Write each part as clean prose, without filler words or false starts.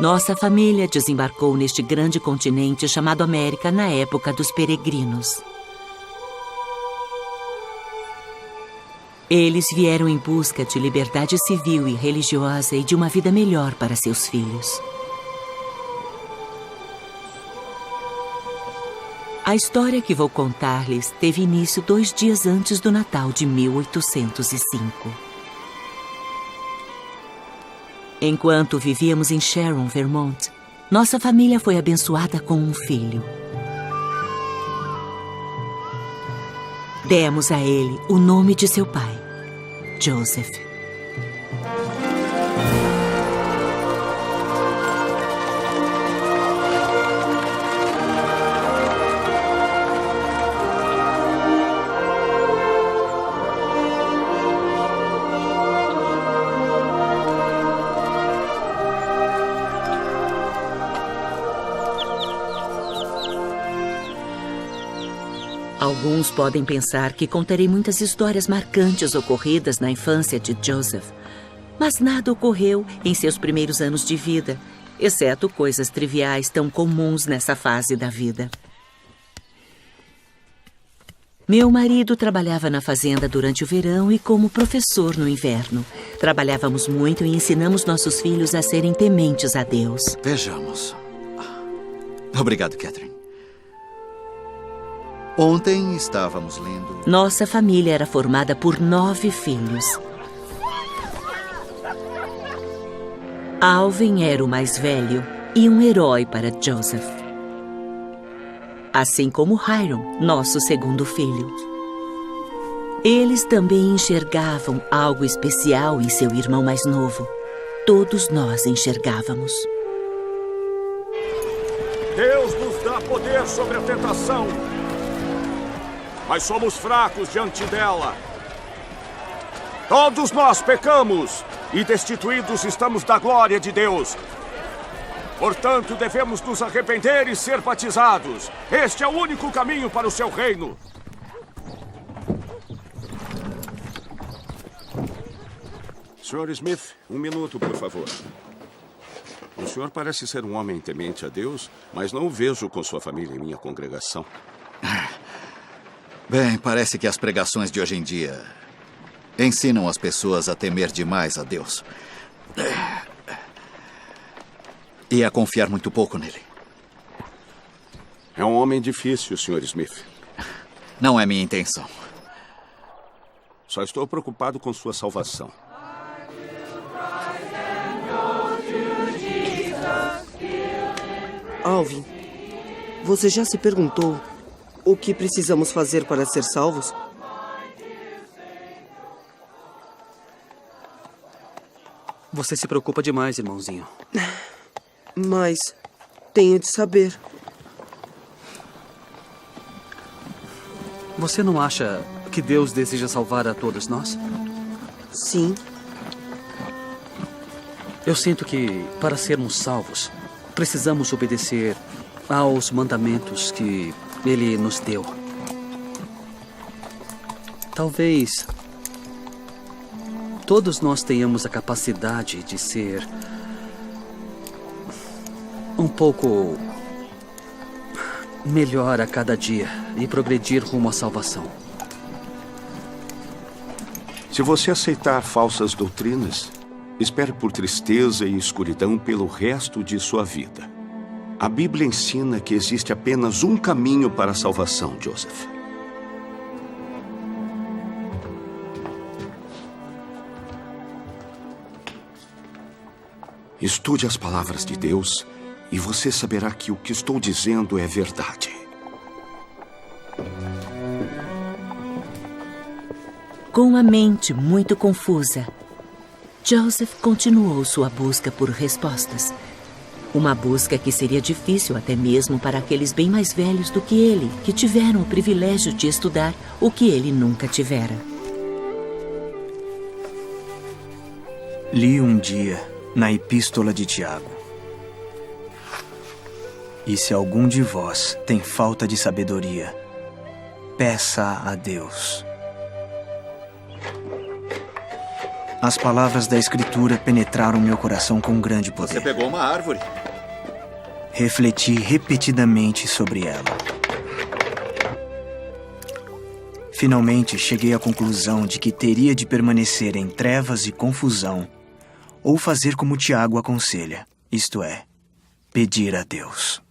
Nossa família desembarcou neste grande continente chamado América na época dos peregrinos. Eles vieram em busca de liberdade civil e religiosa e de uma vida melhor para seus filhos. A história que vou contar-lhes teve início 2 dias antes do Natal de 1805. Enquanto vivíamos em Sharon, Vermont, nossa família foi abençoada com um filho. Demos a ele o nome de seu pai, Joseph. Alguns podem pensar que contarei muitas histórias marcantes ocorridas na infância de Joseph. Mas nada ocorreu em seus primeiros anos de vida, exceto coisas triviais tão comuns nessa fase da vida. Meu marido trabalhava na fazenda durante o verão e como professor no inverno. Trabalhávamos muito e ensinamos nossos filhos a serem tementes a Deus. Vejamos. Obrigado, Catherine. Ontem estávamos lendo... Nossa família era formada por 9 filhos. Alvin era o mais velho e um herói para Joseph. Assim como Hiram, nosso segundo filho. Eles também enxergavam algo especial em seu irmão mais novo. Todos nós enxergávamos. Deus nos dá poder sobre a tentação, mas somos fracos diante dela. Todos nós pecamos e destituídos estamos da glória de Deus. Portanto, devemos nos arrepender e ser batizados. Este é o único caminho para o seu reino. Sr. Smith, 1 minuto, por favor. O senhor parece ser um homem temente a Deus, mas não o vejo com sua família em minha congregação. Bem, parece que as pregações de hoje em dia ensinam as pessoas a temer demais a Deus. E a confiar muito pouco nele. É um homem difícil, Sr. Smith. Não é minha intenção. Só estou preocupado com sua salvação. Alvin, você já se perguntou o que precisamos fazer para ser salvos? Você se preocupa demais, irmãozinho. Mas tenho de saber. Você não acha que Deus deseja salvar a todos nós? Sim. Eu sinto que, para sermos salvos, precisamos obedecer aos mandamentos que Ele nos deu. Talvez todos nós tenhamos a capacidade de ser um pouco melhor a cada dia e progredir rumo à salvação. Se você aceitar falsas doutrinas, espere por tristeza e escuridão pelo resto de sua vida. A Bíblia ensina que existe apenas um caminho para a salvação, Joseph. Estude as palavras de Deus e você saberá que o que estou dizendo é verdade. Com a mente muito confusa, Joseph continuou sua busca por respostas. Uma busca que seria difícil até mesmo para aqueles bem mais velhos do que ele, que tiveram o privilégio de estudar o que ele nunca tivera. Li um dia na Epístola de Tiago: e se algum de vós tem falta de sabedoria, peça a Deus. As palavras da Escritura penetraram meu coração com grande Você poder. pegou uma árvore. Refleti repetidamente sobre ela. Finalmente cheguei à conclusão de que teria de permanecer em trevas e confusão, ou fazer como Tiago aconselha, isto é, pedir a Deus.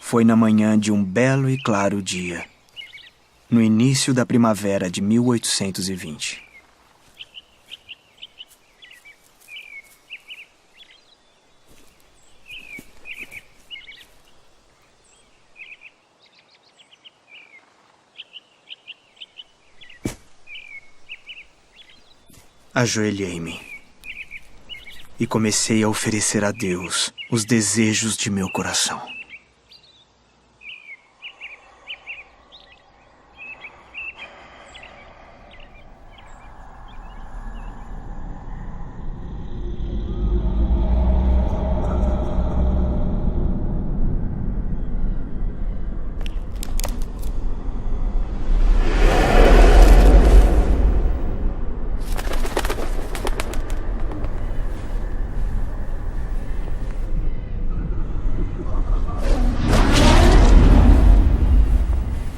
Foi na manhã de um belo e claro dia, no início da primavera de 1820. Ajoelhei-me e comecei a oferecer a Deus os desejos de meu coração.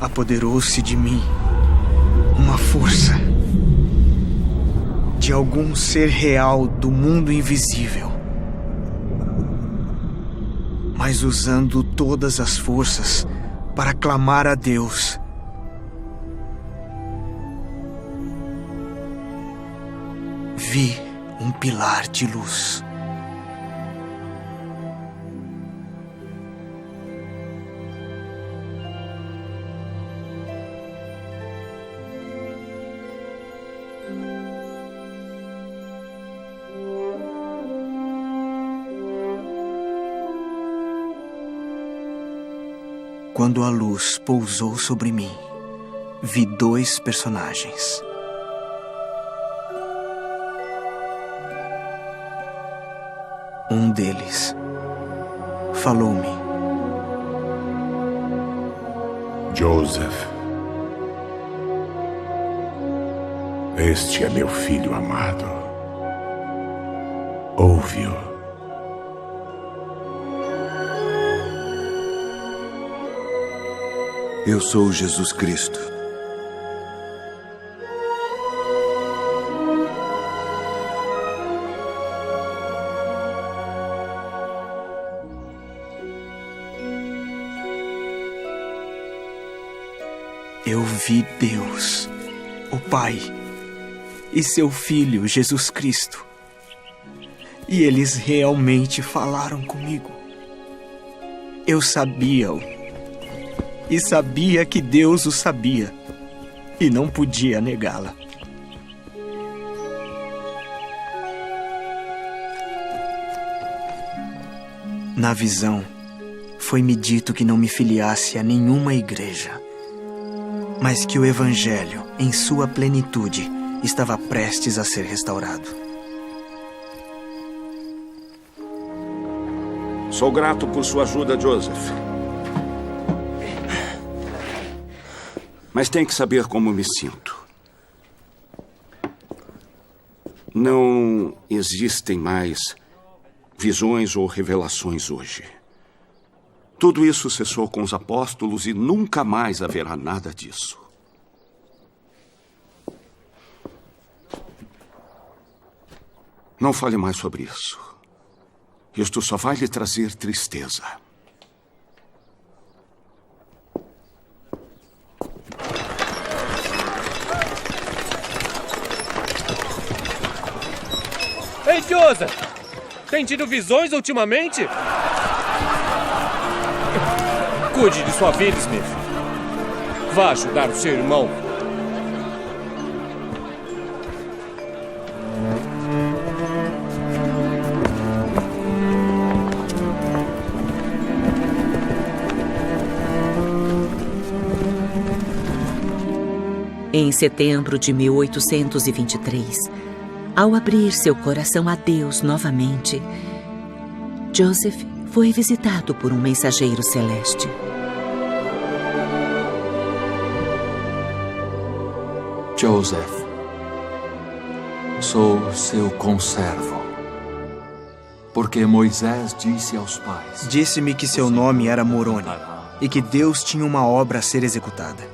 Apoderou-se de mim uma força de algum ser real do mundo invisível, mas usando todas as forças para clamar a Deus. Vi um pilar de luz. Quando a luz pousou sobre mim, vi dois personagens. Um deles falou-me. Joseph, este é meu filho amado. Ouve-o. Eu sou Jesus Cristo. Eu vi Deus, o Pai, e seu Filho, Jesus Cristo. E eles realmente falaram comigo. Eu sabia-o. E sabia que Deus o sabia, e não podia negá-la. Na visão, foi-me dito que não me filiasse a nenhuma igreja, mas que o Evangelho, em sua plenitude, estava prestes a ser restaurado. Sou grato por sua ajuda, Joseph. Mas tem que saber como me sinto. Não existem mais visões ou revelações hoje. Tudo isso cessou com os apóstolos e nunca mais haverá nada disso. Não fale mais sobre isso. Isto só vai lhe trazer tristeza. Ei, Joseph! Tem tido visões ultimamente? Cuide de sua vida, Smith. Vá ajudar o seu irmão. Em setembro de 1823, ao abrir seu coração a Deus novamente, Joseph foi visitado por um mensageiro celeste. Joseph, sou seu conservo, porque Moisés disse aos pais... Disse-me que seu nome era Moroni e que Deus tinha uma obra a ser executada.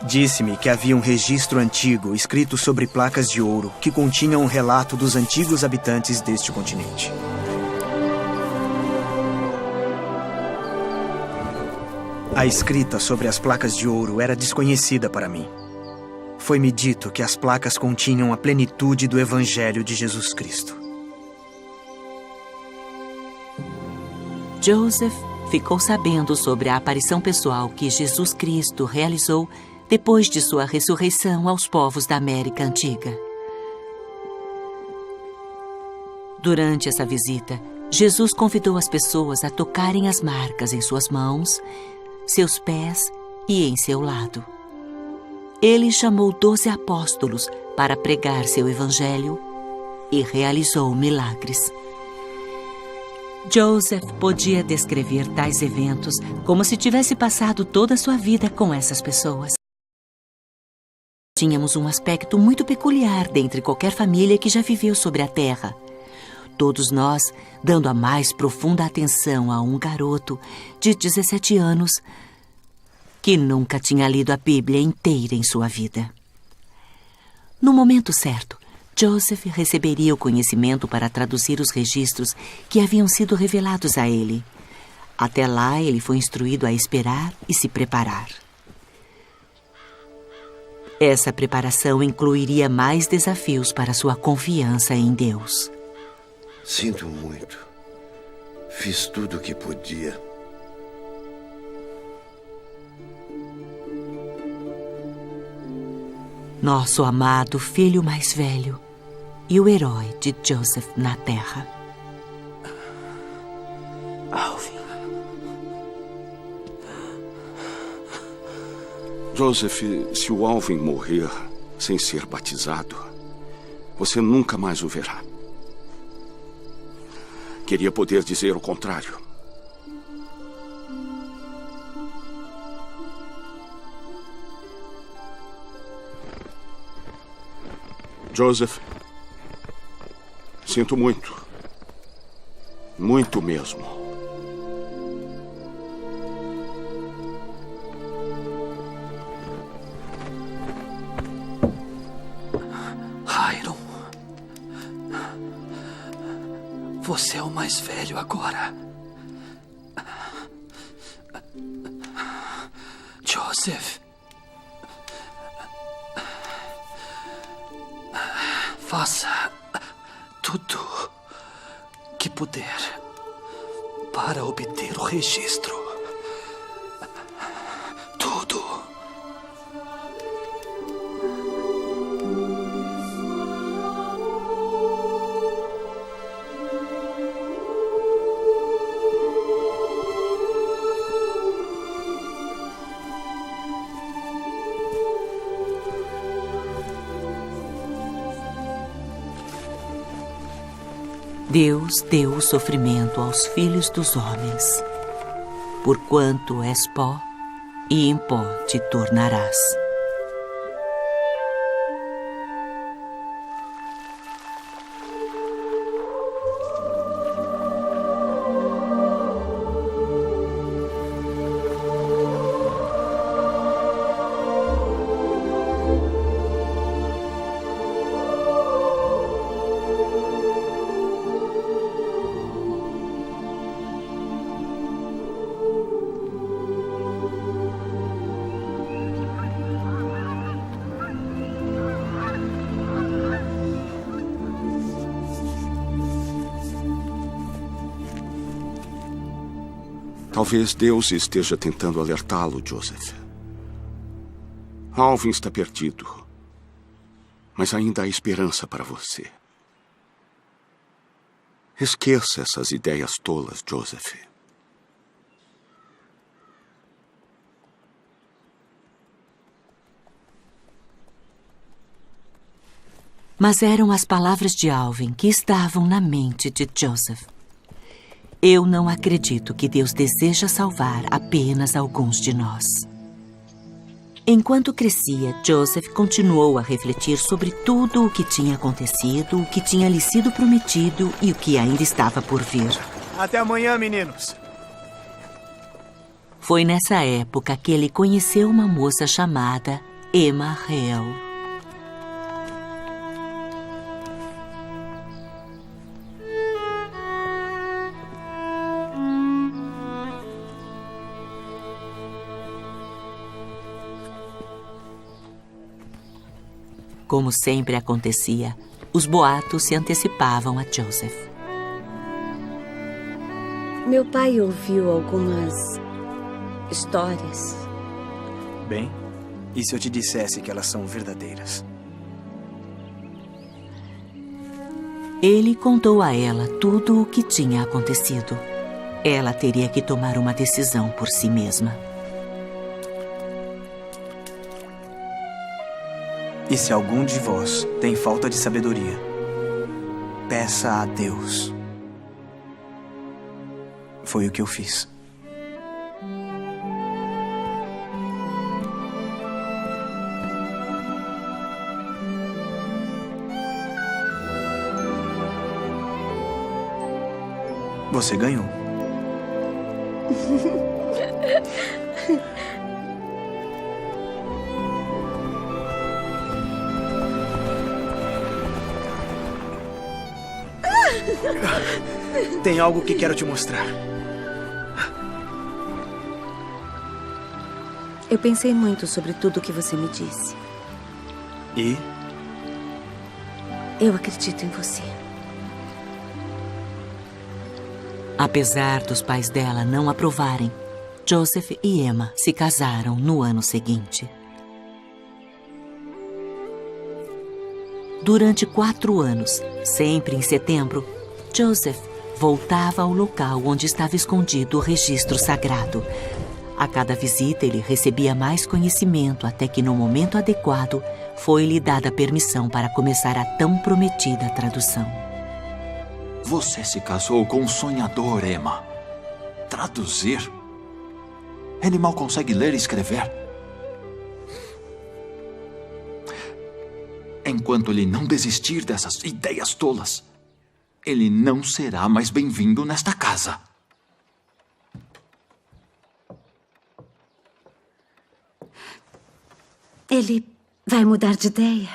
Disse-me que havia um registro antigo escrito sobre placas de ouro que continha um relato dos antigos habitantes deste continente. A escrita sobre as placas de ouro era desconhecida para mim. Foi-me dito que as placas continham a plenitude do Evangelho de Jesus Cristo. Joseph ficou sabendo sobre a aparição pessoal que Jesus Cristo realizou depois de sua ressurreição aos povos da América Antiga. Durante essa visita, Jesus convidou as pessoas a tocarem as marcas em suas mãos, seus pés e em seu lado. Ele chamou 12 apóstolos para pregar seu evangelho e realizou milagres. Joseph podia descrever tais eventos como se tivesse passado toda a sua vida com essas pessoas. Tínhamos um aspecto muito peculiar dentre qualquer família que já viveu sobre a terra. Todos nós dando a mais profunda atenção a um garoto de 17 anos que nunca tinha lido a Bíblia inteira em sua vida. No momento certo, Joseph receberia o conhecimento para traduzir os registros que haviam sido revelados a ele. Até lá, ele foi instruído a esperar e se preparar. Essa preparação incluiria mais desafios para sua confiança em Deus. Sinto muito. Fiz tudo o que podia. Nosso amado filho mais velho e o herói de Joseph na Terra. Alvin. Joseph, se o Alvin morrer sem ser batizado, você nunca mais o verá. Queria poder dizer o contrário. Joseph, sinto muito. Muito mesmo. Hiram, você é o mais velho agora. Joseph, faça tudo que puder para obter o registro. Tudo. Deus deu o sofrimento aos filhos dos homens. Porquanto és pó, e em pó te tornarás. Talvez Deus esteja tentando alertá-lo, Joseph. Alvin está perdido, mas ainda há esperança para você. Esqueça essas ideias tolas, Joseph. Mas eram as palavras de Alvin que estavam na mente de Joseph. Eu não acredito que Deus deseja salvar apenas alguns de nós. Enquanto crescia, Joseph continuou a refletir sobre tudo o que tinha acontecido, o que tinha lhe sido prometido e o que ainda estava por vir. Até amanhã, meninos. Foi nessa época que ele conheceu uma moça chamada Emma Hale. Como sempre acontecia, os boatos se antecipavam a Joseph. Meu pai ouviu algumas histórias. Bem, e se eu te dissesse que elas são verdadeiras? Ele contou a ela tudo o que tinha acontecido. Ela teria que tomar uma decisão por si mesma. E se algum de vós tem falta de sabedoria, peça a Deus. Foi o que eu fiz. Você ganhou. Tem algo que quero te mostrar. Eu pensei muito sobre tudo o que você me disse. E? Eu acredito em você. Apesar dos pais dela não aprovarem, Joseph e Emma se casaram no ano seguinte. Durante 4 anos, sempre em setembro, Joseph voltava ao local onde estava escondido o registro sagrado. A cada visita, ele recebia mais conhecimento até que, no momento adequado, foi-lhe dada permissão para começar a tão prometida tradução. Você se casou com um sonhador, Emma. Traduzir? Ele mal consegue ler e escrever. Enquanto ele não desistir dessas ideias tolas, ele não será mais bem-vindo nesta casa. Ele vai mudar de ideia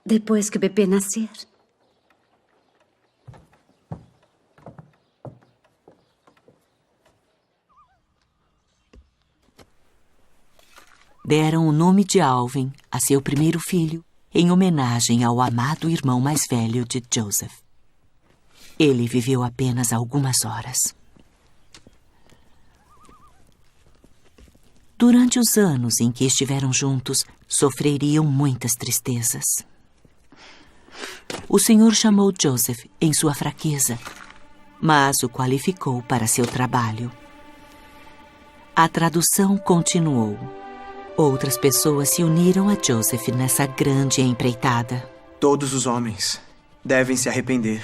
depois que o bebê nascer. Deram o nome de Alvin a seu primeiro filho, em homenagem ao amado irmão mais velho de Joseph. Ele viveu apenas algumas horas. Durante os anos em que estiveram juntos, sofreriam muitas tristezas. O Senhor chamou Joseph em sua fraqueza, mas o qualificou para seu trabalho. A tradução continuou. Outras pessoas se uniram a Joseph nessa grande empreitada. Todos os homens devem se arrepender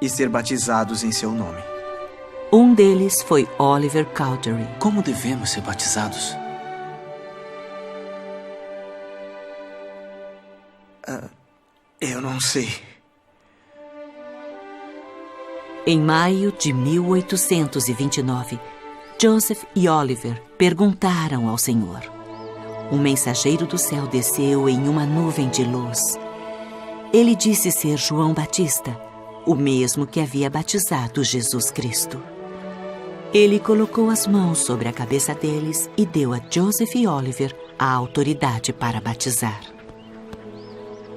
e ser batizados em seu nome. Um deles foi Oliver Cowdery. Como devemos ser batizados? Eu não sei. Em maio de 1829, Joseph e Oliver perguntaram ao Senhor. Um mensageiro do céu desceu em uma nuvem de luz. Ele disse ser João Batista, o mesmo que havia batizado Jesus Cristo. Ele colocou as mãos sobre a cabeça deles e deu a Joseph e Oliver a autoridade para batizar.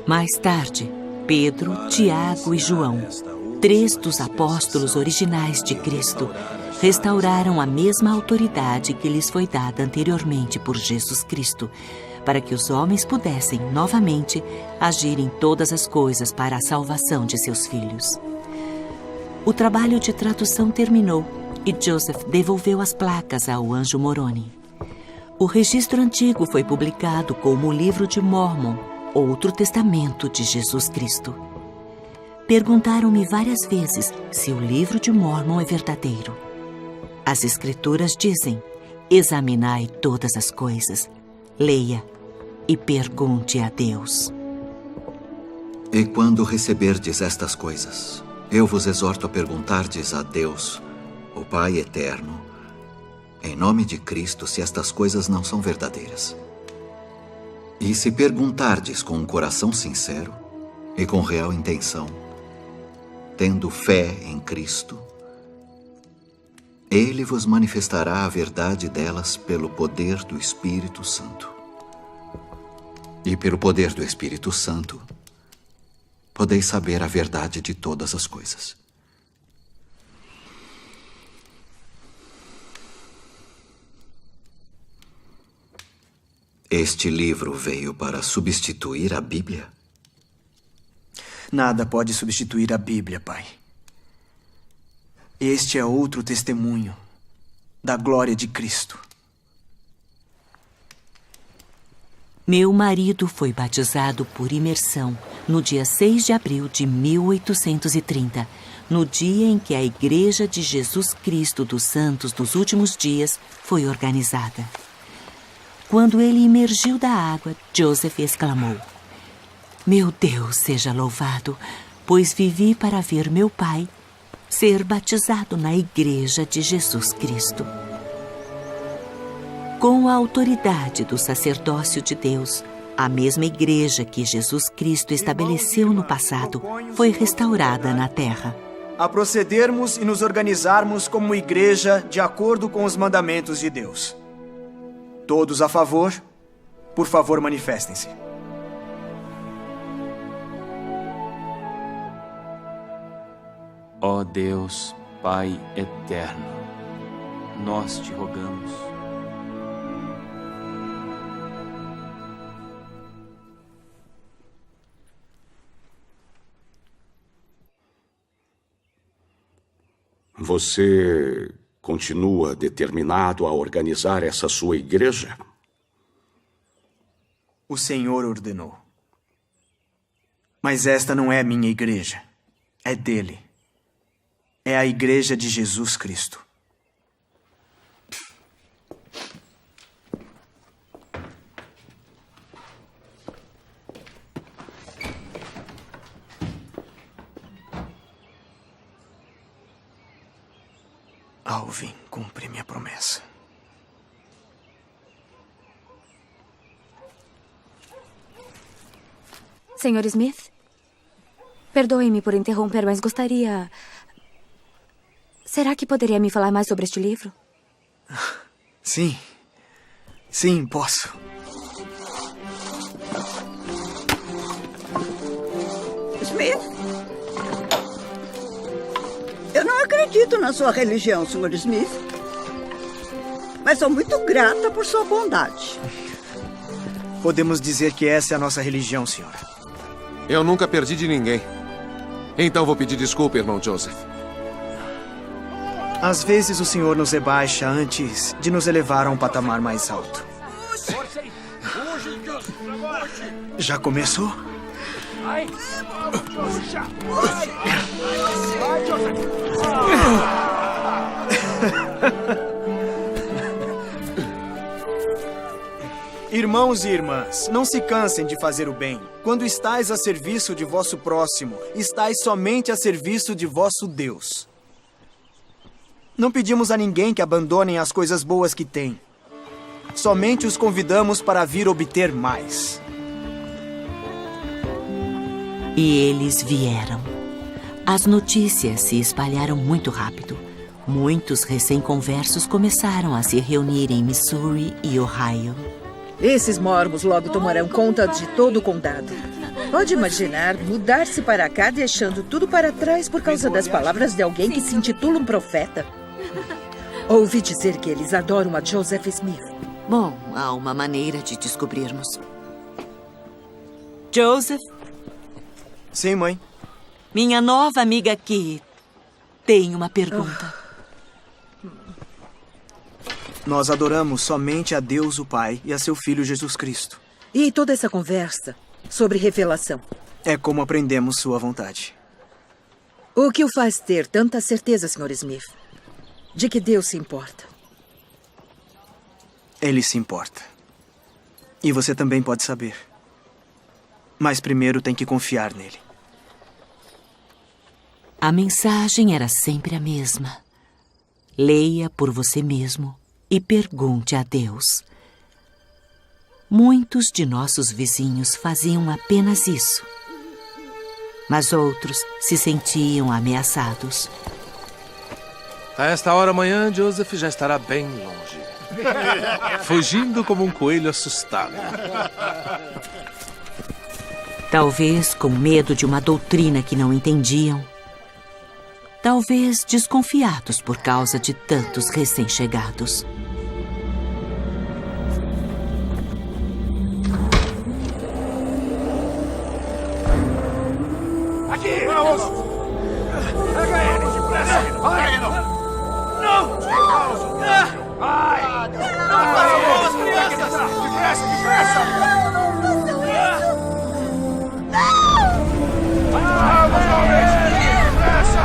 Mais tarde, Pedro, Tiago e João, 3 dos apóstolos originais de Cristo, restauraram a mesma autoridade que lhes foi dada anteriormente por Jesus Cristo, para que os homens pudessem, novamente, agir em todas as coisas para a salvação de seus filhos. O trabalho de tradução terminou e Joseph devolveu as placas ao anjo Moroni. O registro antigo foi publicado como o Livro de Mórmon, outro testamento de Jesus Cristo. Perguntaram-me várias vezes se o Livro de Mórmon é verdadeiro. As Escrituras dizem: Examinai todas as coisas, leia e pergunte a Deus. E quando receberdes estas coisas, eu vos exorto a perguntardes a Deus, o Pai eterno, em nome de Cristo, se estas coisas não são verdadeiras. E se perguntardes com um coração sincero e com real intenção, tendo fé em Cristo, Ele vos manifestará a verdade delas pelo poder do Espírito Santo. E pelo poder do Espírito Santo, podeis saber a verdade de todas as coisas. Este livro veio para substituir a Bíblia? Nada pode substituir a Bíblia, pai. Este é outro testemunho da glória de Cristo. Meu marido foi batizado por imersão no dia 6 de abril de 1830, no dia em que a Igreja de Jesus Cristo dos Santos dos Últimos Dias foi organizada. Quando ele emergiu da água, Joseph exclamou: "Meu Deus seja louvado, pois vivi para ver meu pai ser batizado na Igreja de Jesus Cristo." Com a autoridade do sacerdócio de Deus, a mesma igreja que Jesus Cristo estabeleceu no passado foi restaurada na terra. A procedermos e nos organizarmos como igreja de acordo com os mandamentos de Deus. Todos a favor, por favor, manifestem-se. Ó Deus, Pai eterno, nós te rogamos. Você continua determinado a organizar essa sua igreja? O Senhor ordenou. Mas esta não é minha igreja. É dele. É a Igreja de Jesus Cristo. Alvin, cumpre minha promessa. Senhor Smith? Perdoe-me por interromper, mas gostaria... Será que poderia me falar mais sobre este livro? Sim. Sim, posso. Smith? Eu não acredito na sua religião, Sr. Smith. Mas sou muito grata por sua bondade. Podemos dizer que essa é a nossa religião, senhora. Eu nunca perdi de ninguém. Então vou pedir desculpa, irmão Joseph. Às vezes o senhor nos rebaixa antes de nos elevar a um patamar mais alto. Já começou? Irmãos e irmãs, não se cansem de fazer o bem. Quando estais a serviço de vosso próximo, estais somente a serviço de vosso Deus. Não pedimos a ninguém que abandonem as coisas boas que têm. Somente os convidamos para vir obter mais. E eles vieram. As notícias se espalharam muito rápido. Muitos recém-conversos começaram a se reunir em Missouri e Ohio. Esses mormons logo tomarão conta de todo o condado. Pode imaginar mudar-se para cá deixando tudo para trás por causa das palavras de alguém que se intitula um profeta. Ouvi dizer que eles adoram a Joseph Smith. Bom, há uma maneira de descobrirmos. Joseph? Sim, mãe. Minha nova amiga aqui tem uma pergunta. Nós adoramos somente a Deus, o Pai, e a seu Filho Jesus Cristo. E toda essa conversa sobre revelação? É como aprendemos sua vontade. O que o faz ter tanta certeza, Sr. Smith, de que Deus se importa? Ele se importa. E você também pode saber. Mas primeiro tem que confiar nele. A mensagem era sempre a mesma. Leia por você mesmo e pergunte a Deus. Muitos de nossos vizinhos faziam apenas isso. Mas outros se sentiam ameaçados. A esta hora amanhã, Joseph já estará bem longe. Fugindo como um coelho assustado. Talvez com medo de uma doutrina que não entendiam. Talvez desconfiados por causa de tantos recém-chegados. Aqui! Vamos! Pega ele! Depressa! Vai! Não! Vai! Vamos, crianças! Depressa! Depressa! Vamos, homens! Depressa!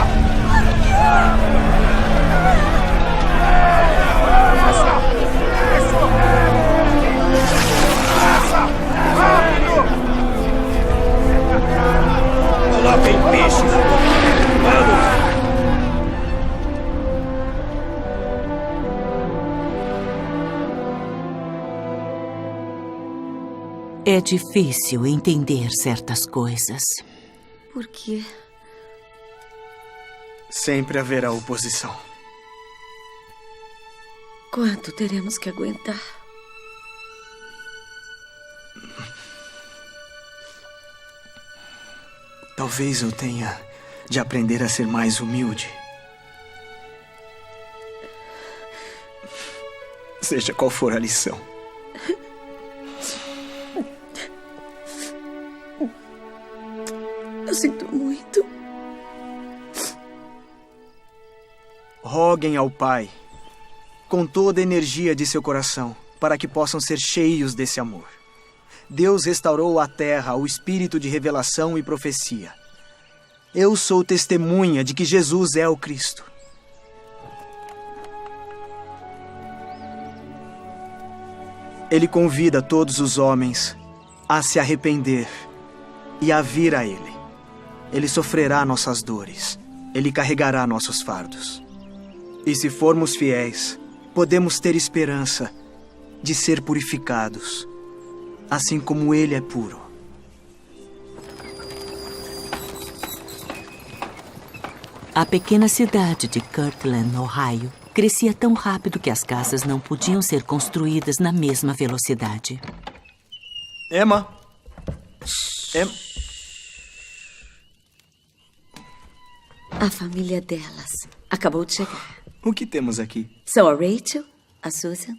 Lá vem peixe! Vamos! É difícil entender certas coisas. Por quê? Sempre haverá oposição. Quanto teremos que aguentar? Talvez eu tenha de aprender a ser mais humilde. Seja qual for a lição. Eu sinto muito. Roguem ao Pai, com toda a energia de seu coração, para que possam ser cheios desse amor. Deus restaurou à terra o espírito de revelação e profecia. Eu sou testemunha de que Jesus é o Cristo. Ele convida todos os homens a se arrepender e a vir a Ele. Ele sofrerá nossas dores. Ele carregará nossos fardos. E se formos fiéis, podemos ter esperança de ser purificados, assim como Ele é puro. A pequena cidade de Kirtland, Ohio, crescia tão rápido que as casas não podiam ser construídas na mesma velocidade. Emma! A família delas acabou de chegar. O que temos aqui? São a Rachel, a Susan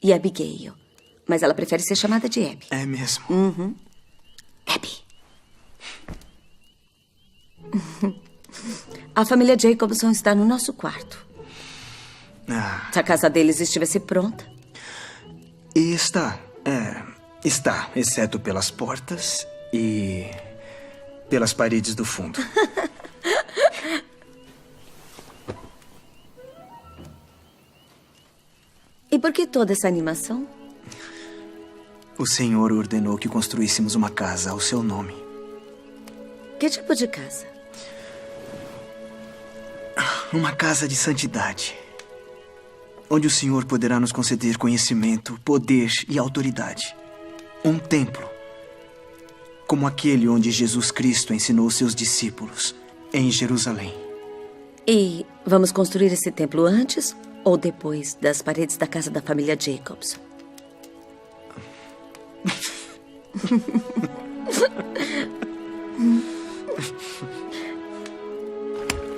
e a Abigail. Mas ela prefere ser chamada de Abby. É mesmo? Uhum. Abby. A família Jacobson está no nosso quarto. Se a casa deles estivesse pronta. E está, exceto pelas portas e pelas paredes do fundo. E por que toda essa animação? O Senhor ordenou que construíssemos uma casa ao seu nome. Que tipo de casa? Uma casa de santidade, onde o Senhor poderá nos conceder conhecimento, poder e autoridade. Um templo, como aquele onde Jesus Cristo ensinou seus discípulos, em Jerusalém. E vamos construir esse templo antes ou depois das paredes da casa da família Jacobson?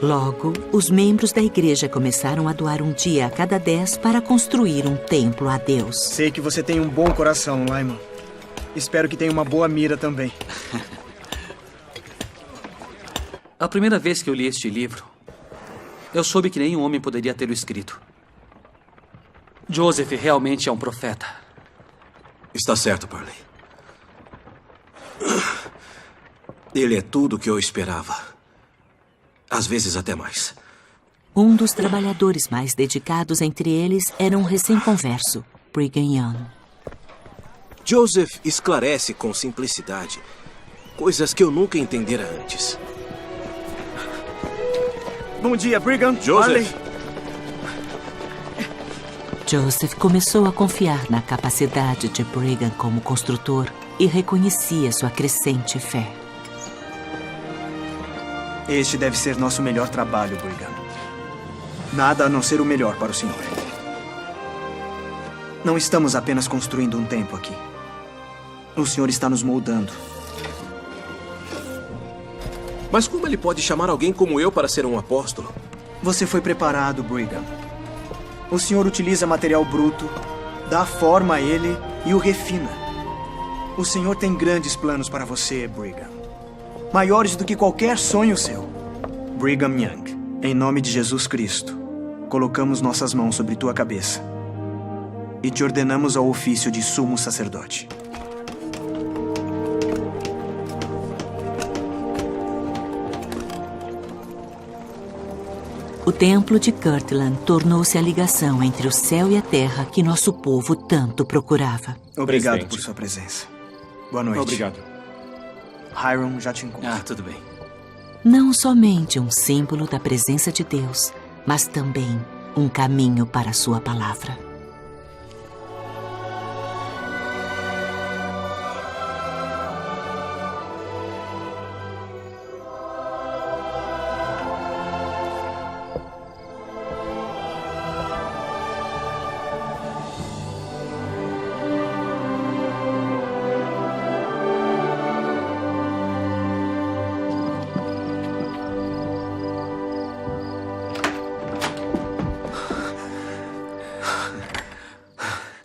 Logo, os membros da igreja começaram a doar um dia a cada 10 para construir um templo a Deus. Sei que você tem um bom coração, Lyman. Espero que tenha uma boa mira também. A primeira vez que eu li este livro, eu soube que nenhum homem poderia tê-lo escrito. Joseph realmente é um profeta. Está certo, Parley. Ele é tudo o que eu esperava. Às vezes até mais. Um dos trabalhadores mais dedicados entre eles era um recém-converso, Brigham Young. Joseph esclarece com simplicidade coisas que eu nunca entendera antes. Bom dia, Brigham. Joseph. Joseph começou a confiar na capacidade de Brigham como construtor e reconhecia sua crescente fé. Este deve ser nosso melhor trabalho, Brigham. Nada a não ser o melhor para o senhor. Não estamos apenas construindo um templo aqui. O senhor está nos moldando. Mas como ele pode chamar alguém como eu para ser um apóstolo? Você foi preparado, Brigham. O senhor utiliza material bruto, dá forma a ele e o refina. O senhor tem grandes planos para você, Brigham. Maiores do que qualquer sonho seu. Brigham Young, em nome de Jesus Cristo, colocamos nossas mãos sobre tua cabeça e te ordenamos ao ofício de sumo sacerdote. O templo de Kirtland tornou-se a ligação entre o céu e a terra que nosso povo tanto procurava. Obrigado Presidente. por sua presença. Boa noite. Obrigado. Hiram já te encontra. Tudo bem. Não somente um símbolo da presença de Deus, mas também um caminho para a sua palavra.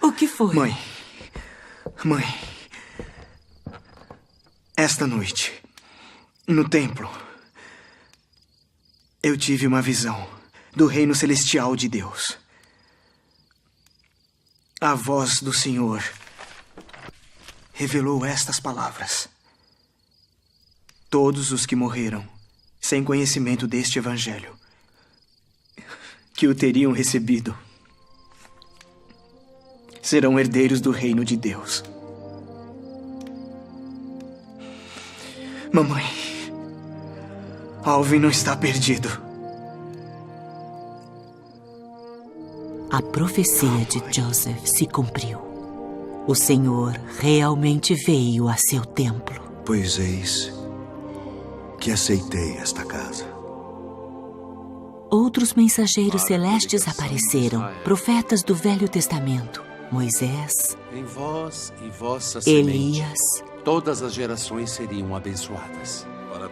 O que foi? Mãe. Esta noite, no templo, eu tive uma visão do reino celestial de Deus. A voz do Senhor revelou estas palavras: todos os que morreram sem conhecimento deste evangelho, que o teriam recebido, serão herdeiros do reino de Deus. Mamãe, Alvin não está perdido. A profecia de Joseph se cumpriu. O Senhor realmente veio a seu templo. Pois eis que aceitei esta casa. Outros mensageiros celestes apareceram, profetas do Velho Testamento: Moisés, Em vós e vossa Elias semente, todas as gerações seriam abençoadas.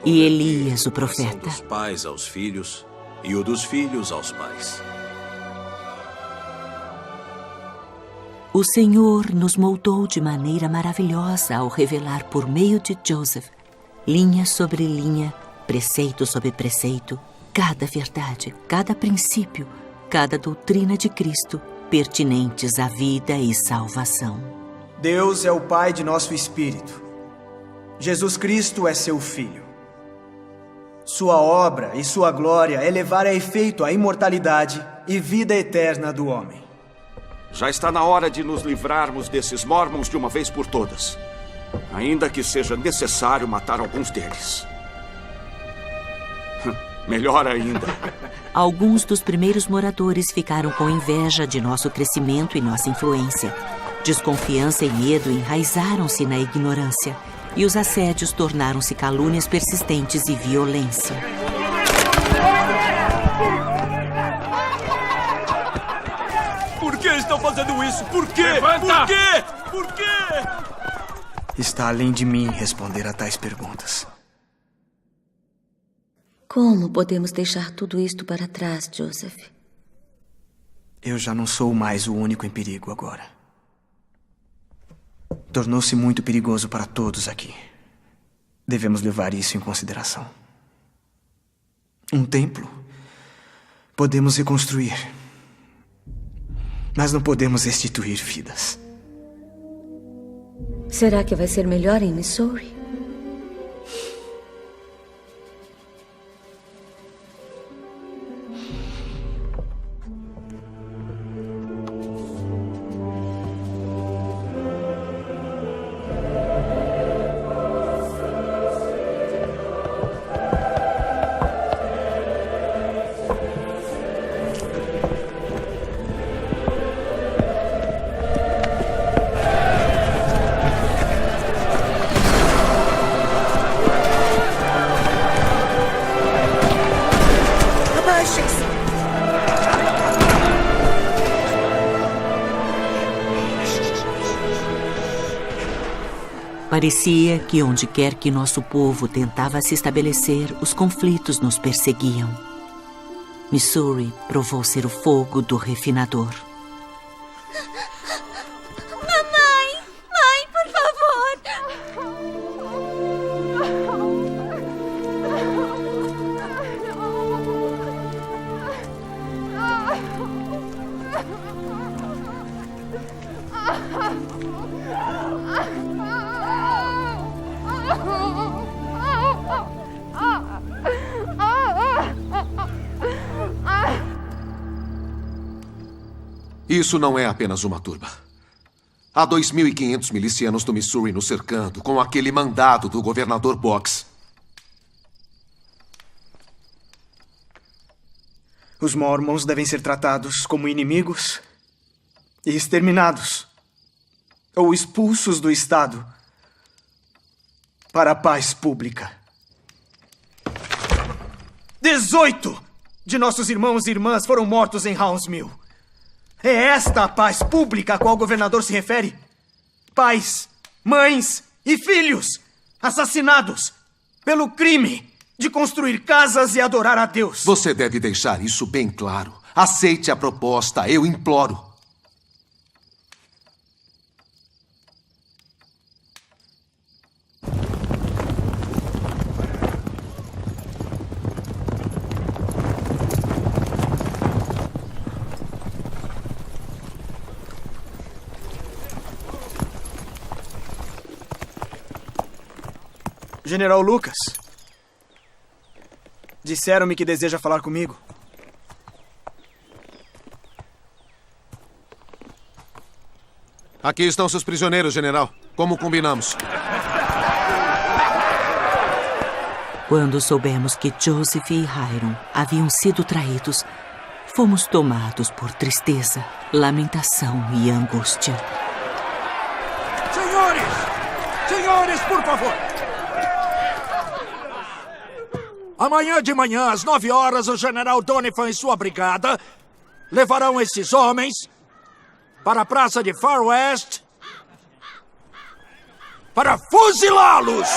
e Elias, o O profeta. dos pais aos filhos e o dos filhos aos pais. O Senhor nos moldou de maneira maravilhosa ao revelar por meio de Joseph, linha sobre linha, preceito sobre preceito, cada verdade, cada princípio, cada doutrina de Cristo, pertinentes à vida e salvação. Deus é o Pai de nosso espírito. Jesus Cristo é seu Filho. Sua obra e sua glória é levar a efeito a imortalidade e vida eterna do homem. Já está na hora de nos livrarmos desses mormons de uma vez por todas. Ainda que seja necessário matar alguns deles. Melhor ainda. Alguns dos primeiros moradores ficaram com inveja de nosso crescimento e nossa influência. Desconfiança e medo enraizaram-se na ignorância, e os assédios tornaram-se calúnias persistentes e violência. Por que estão fazendo isso? Por quê? Levanta! Por quê? Por quê? Está além de mim responder a tais perguntas. Como podemos deixar tudo isto para trás, Joseph? Eu já não sou mais o único em perigo agora. Tornou-se muito perigoso para todos aqui. Devemos levar isso em consideração. Um templo podemos reconstruir, mas não podemos restituir vidas. Será que vai ser melhor em Missouri? Parecia que onde quer que nosso povo tentava se estabelecer, os conflitos nos perseguiam. Missouri provou ser o fogo do refinador. Mamãe! Mãe, por favor! Isso não é apenas uma turba. Há 2.500 milicianos do Missouri nos cercando, com aquele mandado do governador Boggs. Os Mormons devem ser tratados como inimigos e exterminados, ou expulsos do estado para a paz pública. 18 de nossos irmãos e irmãs foram mortos em Hounds Mill. É esta a paz pública a qual o governador se refere? Pais, mães e filhos assassinados pelo crime de construir casas e adorar a Deus. Você deve deixar isso bem claro. Aceite a proposta, eu imploro. General Lucas, disseram-me que deseja falar comigo. Aqui estão seus prisioneiros, general. Como combinamos. Quando soubemos que Joseph e Hiram haviam sido traídos, fomos tomados por tristeza, lamentação e angústia. Senhores, por favor! Amanhã de manhã, às 9 horas, o general Donovan e sua brigada levarão esses homens para a praça de Far West para fuzilá-los!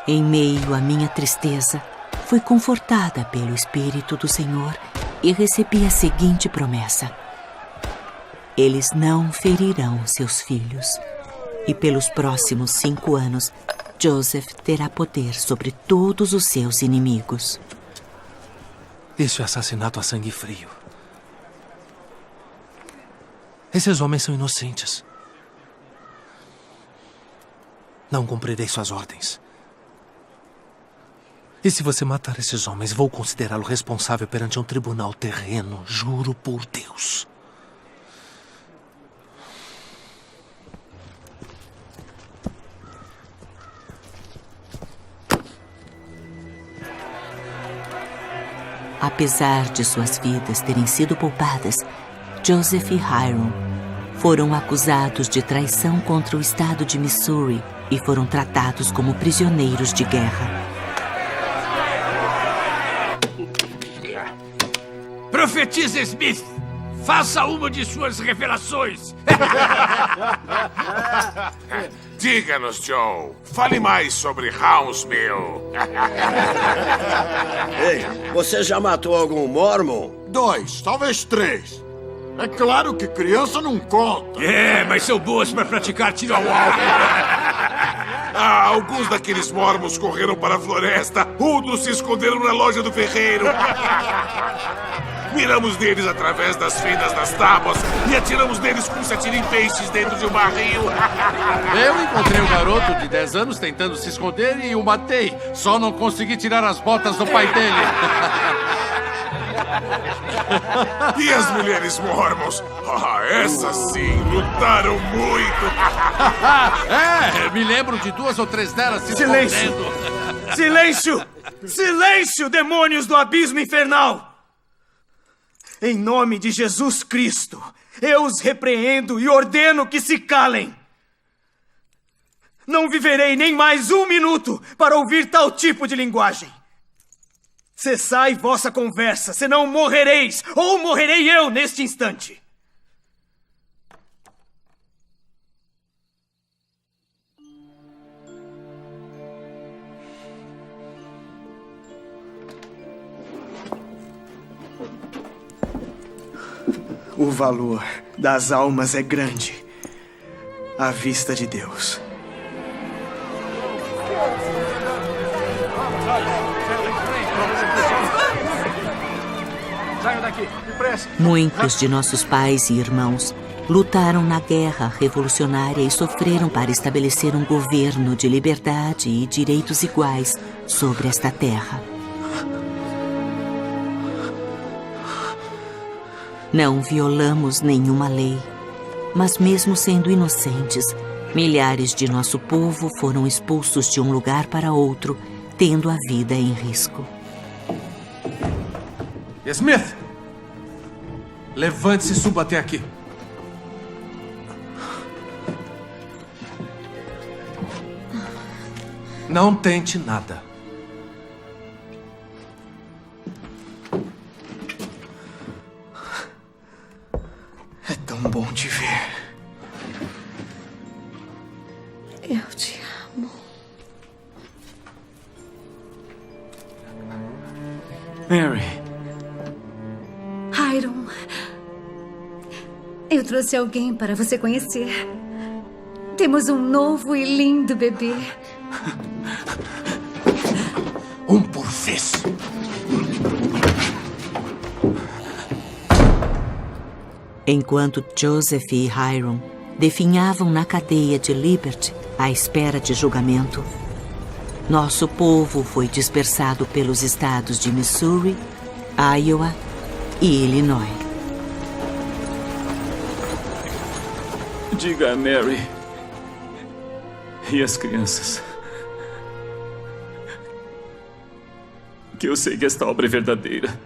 Em meio à minha tristeza, fui confortada pelo Espírito do Senhor e recebi a seguinte promessa: eles não ferirão seus filhos. E pelos próximos 5 anos, Joseph terá poder sobre todos os seus inimigos. Isso é assassinato a sangue frio. Esses homens são inocentes. Não cumprirei suas ordens. E se você matar esses homens, vou considerá-lo responsável perante um tribunal terreno, juro por Deus. Apesar de suas vidas terem sido poupadas, Joseph e Hiram foram acusados de traição contra o estado de Missouri e foram tratados como prisioneiros de guerra. Profetiza Smith! Faça uma de suas revelações! Diga-nos, Joe. Fale mais sobre Hounds Mill. Ei, você já matou algum Mormon? 2, talvez 3. É claro que criança não conta. É, mas são boas para praticar tiro ao alvo. Alguns daqueles mormons correram para a floresta. Outros se esconderam na loja do ferreiro. Miramos neles através das fendas das tábuas e atiramos neles como se atira em peixes dentro de um barril. Eu encontrei um garoto de 10 anos tentando se esconder e o matei. Só não consegui tirar as botas do pai dele. E as mulheres mormons? Essas sim, lutaram muito. Me lembro de 2 ou 3 delas se escondendo. Silêncio! Silêncio, demônios do abismo infernal! Em nome de Jesus Cristo, eu os repreendo e ordeno que se calem. Não viverei nem mais 1 minuto para ouvir tal tipo de linguagem. Cessai vossa conversa, senão morrereis, ou morrerei eu neste instante. O valor das almas é grande à vista de Deus. Saiam daqui, depressa. Muitos de nossos pais e irmãos lutaram na guerra revolucionária e sofreram para estabelecer um governo de liberdade e direitos iguais sobre esta terra. Não violamos nenhuma lei, mas mesmo sendo inocentes, milhares de nosso povo foram expulsos de um lugar para outro, tendo a vida em risco. Smith! Levante-se e suba até aqui. Não tente nada. É tão bom te ver. Eu te amo. Mary. Hiram, eu trouxe alguém para você conhecer. Temos um novo e lindo bebê. Um por vez. Enquanto Joseph e Hiram definhavam na cadeia de Liberty à espera de julgamento, nosso povo foi dispersado pelos estados de Missouri, Iowa e Illinois. Diga a Mary e as crianças que eu sei que esta obra é verdadeira.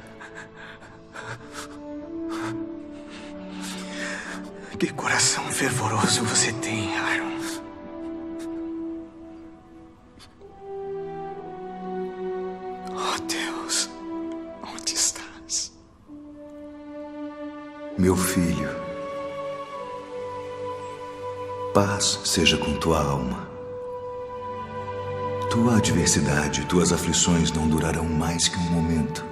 Que coração fervoroso você tem, Hiram. Oh, Deus, onde estás? Meu filho, paz seja com tua alma. Tua adversidade, tuas aflições não durarão mais que um momento.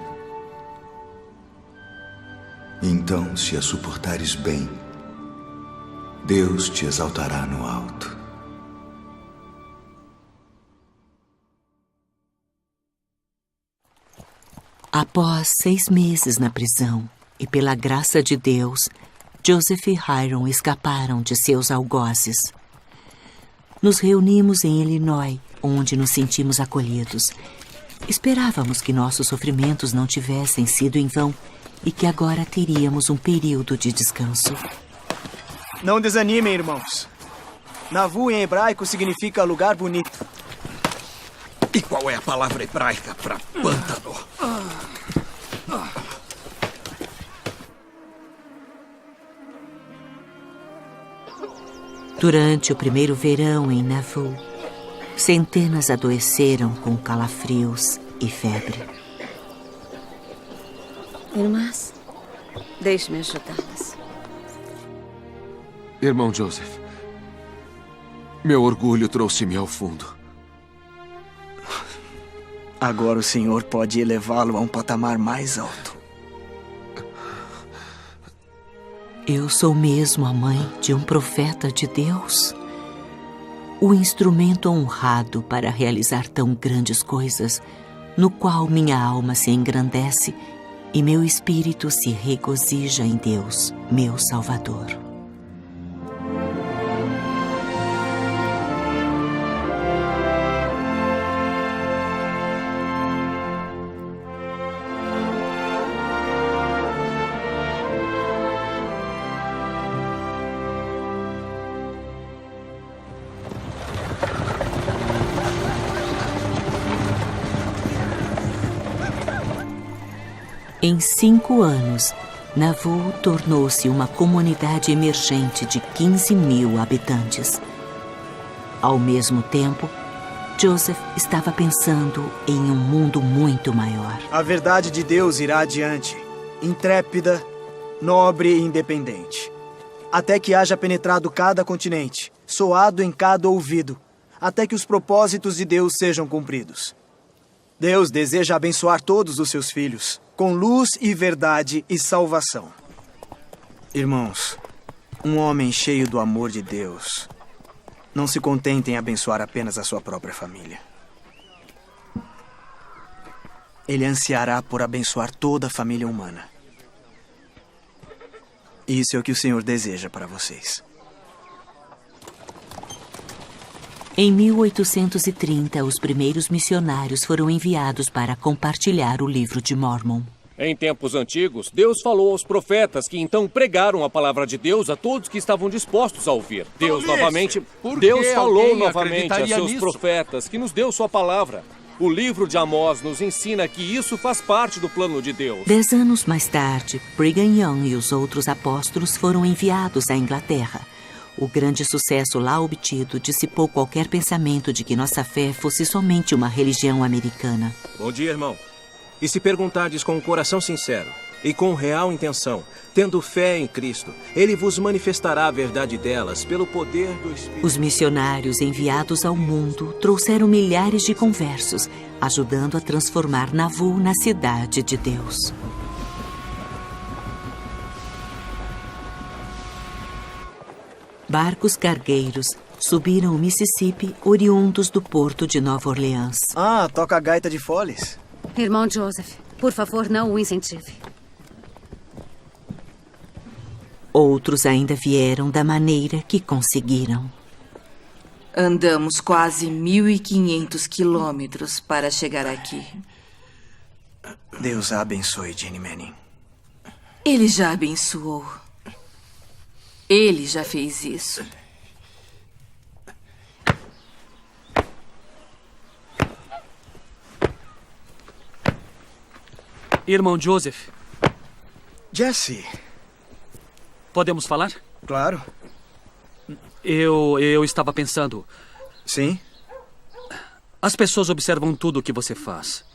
Então, se as suportares bem, Deus te exaltará no alto. Após 6 meses na prisão, e pela graça de Deus, Joseph e Hiram escaparam de seus algozes. Nos reunimos em Illinois, onde nos sentimos acolhidos. Esperávamos que nossos sofrimentos não tivessem sido em vão e que agora teríamos um período de descanso. Não desanimem, irmãos. Navu em hebraico significa lugar bonito. E qual é a palavra hebraica para pântano? Durante o primeiro verão em Nauvoo, centenas adoeceram com calafrios e febre. Irmãs, deixe-me ajudá-las. Irmão Joseph, meu orgulho trouxe-me ao fundo. Agora o Senhor pode elevá-lo a um patamar mais alto. Eu sou mesmo a mãe de um profeta de Deus? O instrumento honrado para realizar tão grandes coisas, no qual minha alma se engrandece e meu espírito se regozija em Deus, meu Salvador. Em 5 anos, Nauvoo tornou-se uma comunidade emergente de 15.000 habitantes. Ao mesmo tempo, Joseph estava pensando em um mundo muito maior. A verdade de Deus irá adiante, intrépida, nobre e independente, até que haja penetrado cada continente, soado em cada ouvido, até que os propósitos de Deus sejam cumpridos. Deus deseja abençoar todos os seus filhos, com luz e verdade e salvação. Irmãos, um homem cheio do amor de Deus não se contenta em abençoar apenas a sua própria família. Ele ansiará por abençoar toda a família humana. Isso é o que o Senhor deseja para vocês. Em 1830, os primeiros missionários foram enviados para compartilhar o livro de Mórmon. Em tempos antigos, Deus falou aos profetas que então pregaram a palavra de Deus a todos que estavam dispostos a ouvir. Deus falou novamente a seus profetas que nos deu sua palavra. O livro de Amós nos ensina que isso faz parte do plano de Deus. 10 anos mais tarde, Brigham Young e os outros apóstolos foram enviados à Inglaterra. O grande sucesso lá obtido dissipou qualquer pensamento de que nossa fé fosse somente uma religião americana. Bom dia, irmão. E se perguntardes com um coração sincero e com real intenção, tendo fé em Cristo, Ele vos manifestará a verdade delas pelo poder do Espírito. Os missionários enviados ao mundo trouxeram milhares de conversos, ajudando a transformar Nauvoo na cidade de Deus. Barcos cargueiros subiram o Mississippi oriundos do porto de Nova Orleans. Ah, toca a gaita de Follies. Irmão Joseph, por favor, não o incentive. Outros ainda vieram da maneira que conseguiram. Andamos quase 1.500 quilômetros para chegar aqui. Deus a abençoe, Jenny Manning. Ele já abençoou. Ele já fez isso. Irmão Joseph. Jesse. Podemos falar? Claro. Eu estava pensando... Sim? As pessoas observam tudo o que você faz.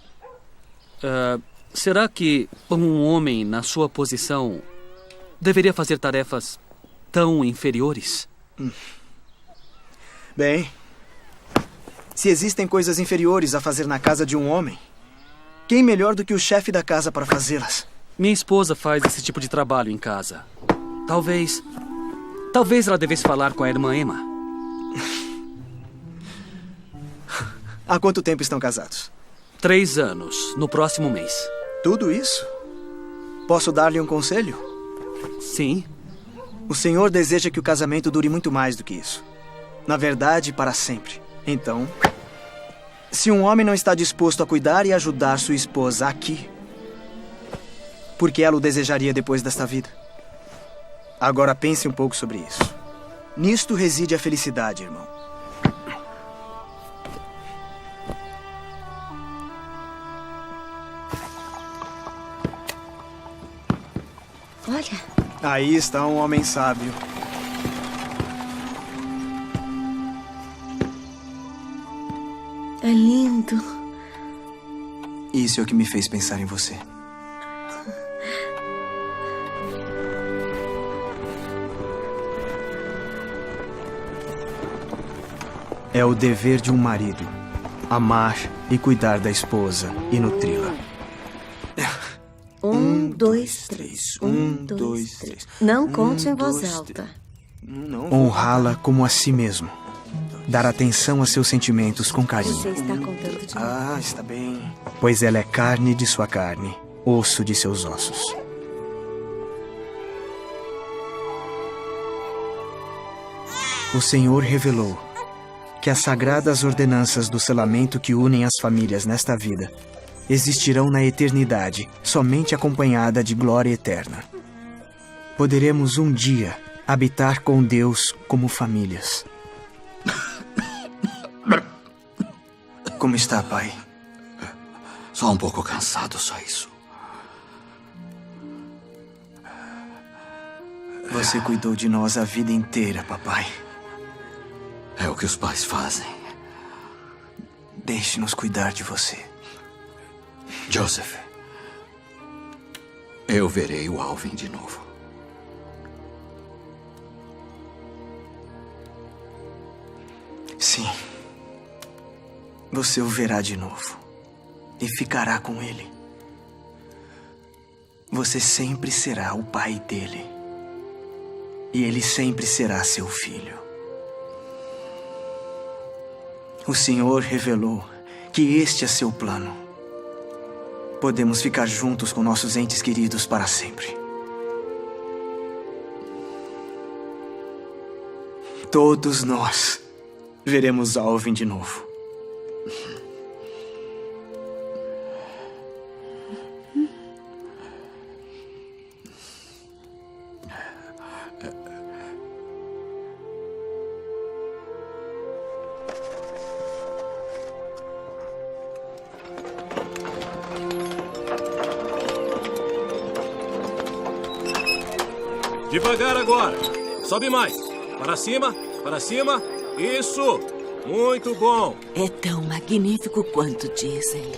Será que um homem na sua posição deveria fazer tarefas tão inferiores? Bem, se existem coisas inferiores a fazer na casa de um homem, quem melhor do que o chefe da casa para fazê-las? Minha esposa faz esse tipo de trabalho em casa. Talvez ela devesse falar com a irmã Emma. Há quanto tempo estão casados? 3 anos, no próximo mês. Tudo isso? Posso dar-lhe um conselho? Sim. O Senhor deseja que o casamento dure muito mais do que isso. Na verdade, para sempre. Então, se um homem não está disposto a cuidar e ajudar sua esposa aqui, por que ela o desejaria depois desta vida? Agora pense um pouco sobre isso. Nisto reside a felicidade, irmão. Olha. Aí está um homem sábio. É lindo. Isso é o que me fez pensar em você. É o dever de um marido amar e cuidar da esposa e nutri-la. 1, 2, 3. 1, 2, 3. Não conte em voz alta. Honrá-la como a si mesmo. Dar atenção a seus sentimentos com carinho. Você está contando de novo. Ah, está bem. Pois ela é carne de sua carne, osso de seus ossos. O Senhor revelou que as sagradas ordenanças do selamento que unem as famílias nesta vida existirão na eternidade, somente acompanhada de glória eterna. Poderemos um dia habitar com Deus como famílias. Como está, pai? Só um pouco cansado, só isso. Você cuidou de nós a vida inteira, papai. É o que os pais fazem. Deixe-nos cuidar de você. Joseph, eu verei o Alvin de novo. Sim. Você o verá de novo. E ficará com ele. Você sempre será o pai dele. E ele sempre será seu filho. O Senhor revelou que este é seu plano. Podemos ficar juntos com nossos entes queridos para sempre. Todos nós veremos Alvin de novo. Devagar agora. Sobe mais. Para cima, para cima. Isso. Muito bom. É tão magnífico quanto dizem.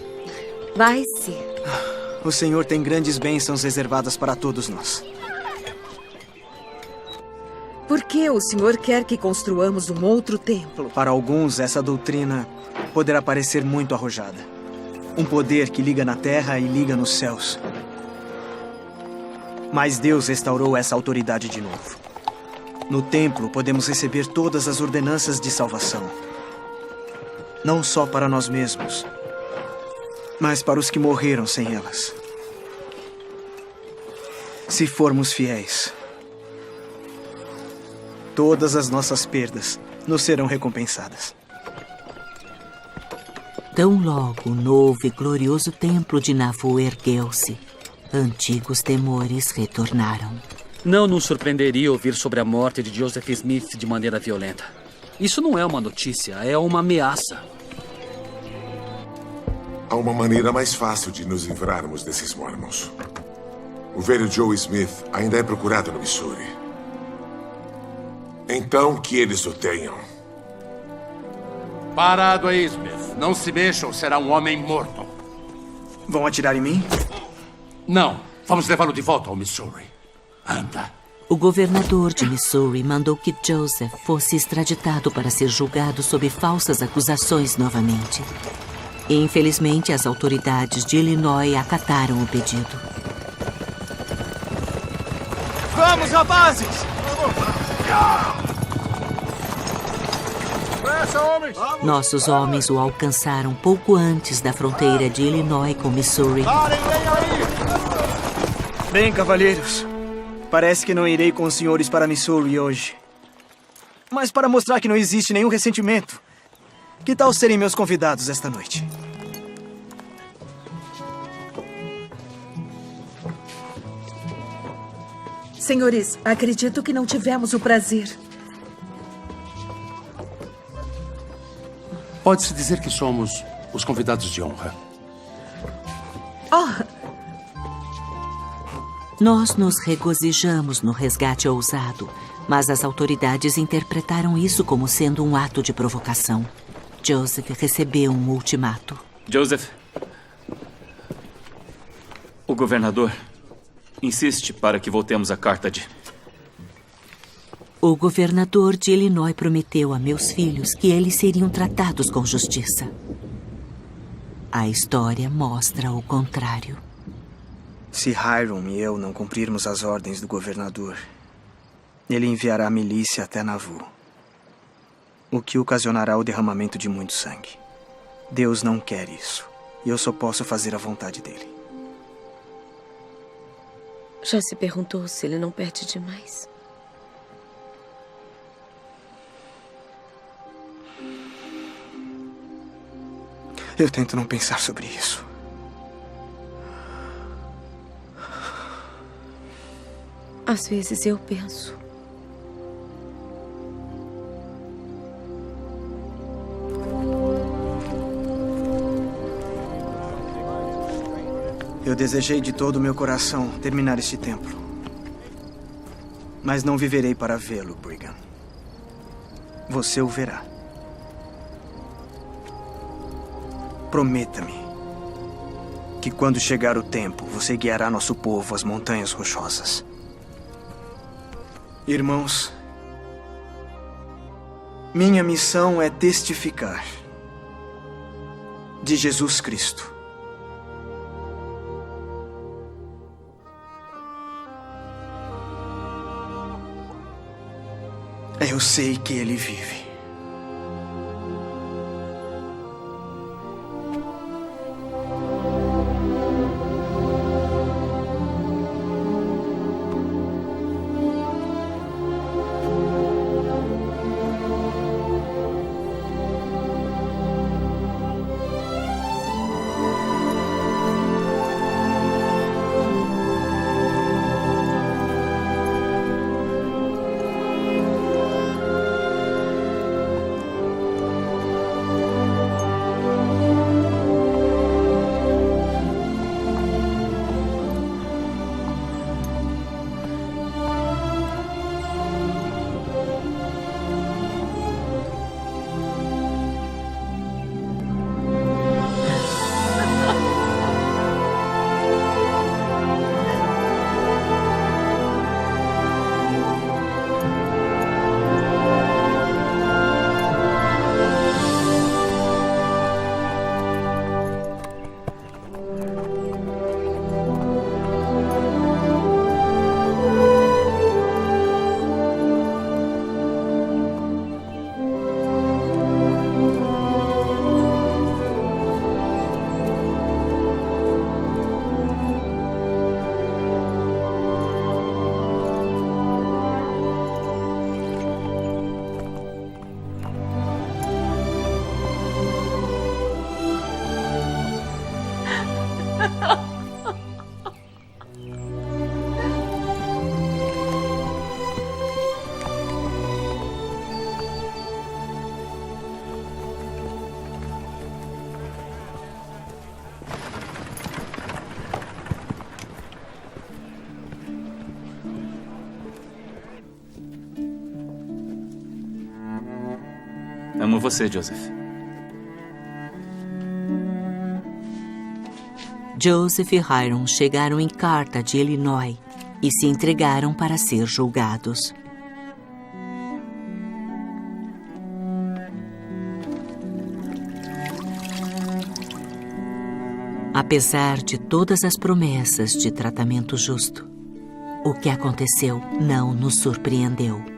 Vai ser. O Senhor tem grandes bênçãos reservadas para todos nós. Por que o Senhor quer que construamos um outro templo? Para alguns, essa doutrina poderá parecer muito arrojada. Um poder que liga na terra e liga nos céus. Mas Deus restaurou essa autoridade de novo. No templo, podemos receber todas as ordenanças de salvação. Não só para nós mesmos, mas para os que morreram sem elas. Se formos fiéis, todas as nossas perdas nos serão recompensadas. Tão logo o novo e glorioso templo de Nauvoo ergueu-se, antigos temores retornaram. Não nos surpreenderia ouvir sobre a morte de Joseph Smith de maneira violenta. Isso não é uma notícia, é uma ameaça. Há uma maneira mais fácil de nos livrarmos desses mormons. O velho Joe Smith ainda é procurado no Missouri. Então, que eles o tenham. Parado aí, Smith. Não se mexa ou será um homem morto. Vão atirar em mim? Não. Vamos levá-lo de volta ao Missouri. Anda. O governador de Missouri mandou que Joseph fosse extraditado para ser julgado sob falsas acusações novamente. E, infelizmente, as autoridades de Illinois acataram o pedido. Vamos, rapazes! Nossos homens o alcançaram pouco antes da fronteira de Illinois com Missouri. Bem, cavalheiros, parece que não irei com os senhores para Missouri hoje. Mas para mostrar que não existe nenhum ressentimento, que tal serem meus convidados esta noite? Senhores, acredito que não tivemos o prazer. Pode-se dizer que somos os convidados de honra. Oh! Nós nos regozijamos no resgate ousado, mas as autoridades interpretaram isso como sendo um ato de provocação. Joseph recebeu um ultimato. Joseph, o governador insiste para que voltemos a Carthage. O governador de Illinois prometeu a meus filhos que eles seriam tratados com justiça. A história mostra o contrário. Se Hiram e eu não cumprirmos as ordens do governador, ele enviará a milícia até Nauvoo, o que ocasionará o derramamento de muito sangue. Deus não quer isso, e eu só posso fazer a vontade dele. Já se perguntou se ele não perde demais? Eu tento não pensar sobre isso. Às vezes eu penso. Eu desejei de todo o meu coração terminar este templo. Mas não viverei para vê-lo, Brigham. Você o verá. Prometa-me que quando chegar o tempo, você guiará nosso povo às montanhas rochosas. Irmãos, minha missão é testificar de Jesus Cristo. Eu sei que ele vive. Amo você, Joseph. Joseph e Hiram chegaram em Carthage, Illinois, e se entregaram para ser julgados. Apesar de todas as promessas de tratamento justo, o que aconteceu não nos surpreendeu.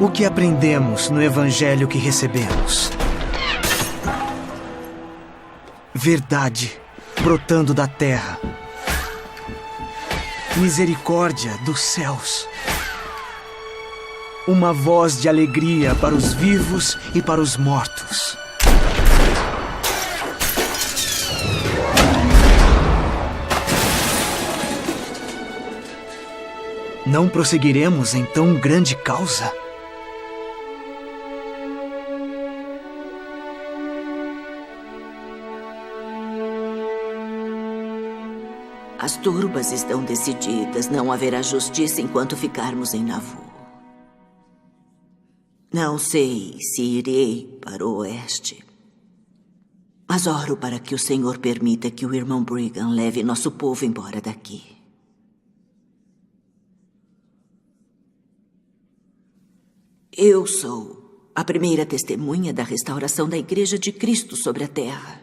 O que aprendemos no evangelho que recebemos? Verdade brotando da terra. Misericórdia dos céus. Uma voz de alegria para os vivos e para os mortos. Não prosseguiremos em tão grande causa? As turbas estão decididas. Não haverá justiça enquanto ficarmos em Nauvoo. Não sei se irei para o oeste, mas oro para que o Senhor permita que o irmão Brigham leve nosso povo embora daqui. Eu sou a primeira testemunha da restauração da Igreja de Cristo sobre a terra.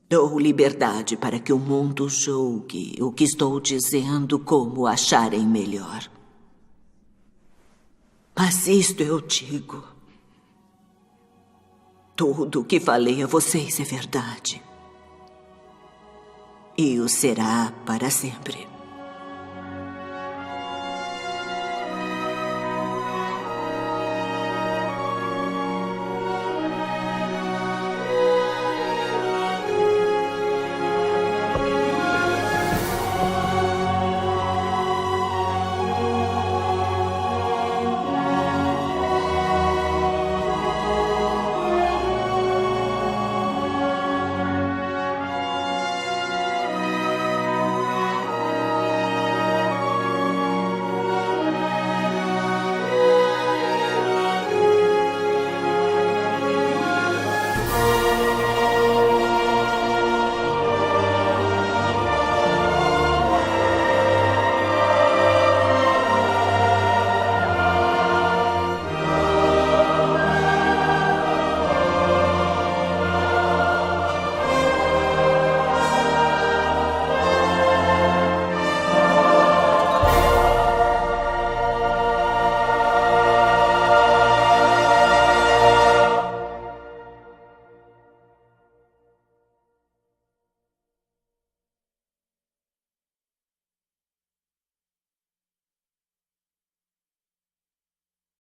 Dou liberdade para que o mundo julgue o que estou dizendo como acharem melhor. Mas isto eu digo. Tudo o que falei a vocês é verdade. E o será para sempre.